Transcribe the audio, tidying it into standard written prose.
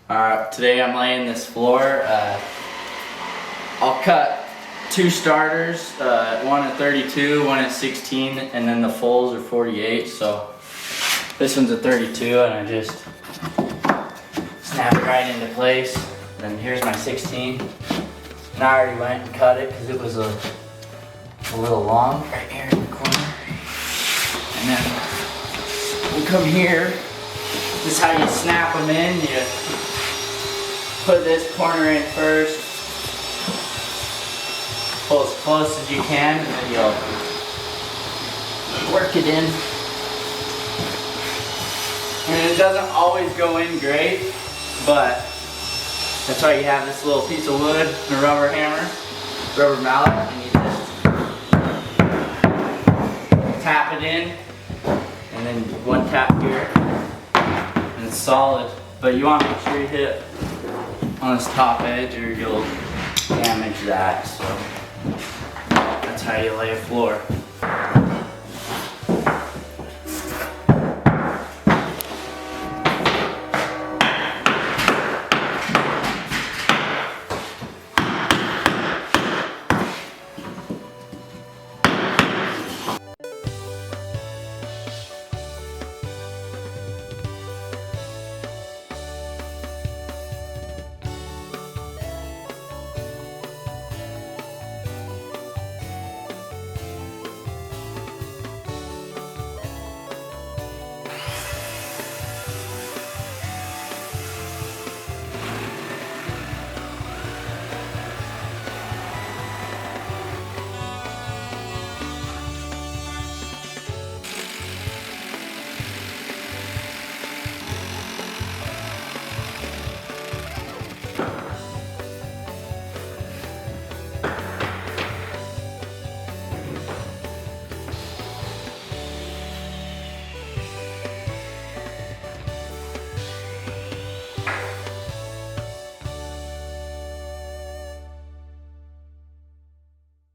Today I'm laying this floor. I'll cut two starters, one at 32, one at 16, and then the fulls are 48. So this one's a 32, and I just snap it right into place. Then here's my 16. And I already went and cut it because it was a little long right here in the corner. And then we'll come here. This is how you snap them in. You put this corner in first, pull as close as you can, and then you'll work it in. And it doesn't always go in great, but that's why you have this little piece of wood and a rubber hammer, rubber mallet, and you just tap it in, and then one tap here, and it's solid. But you want to make sure you hit on this top edge or you'll damage that. So that's how you lay a floor.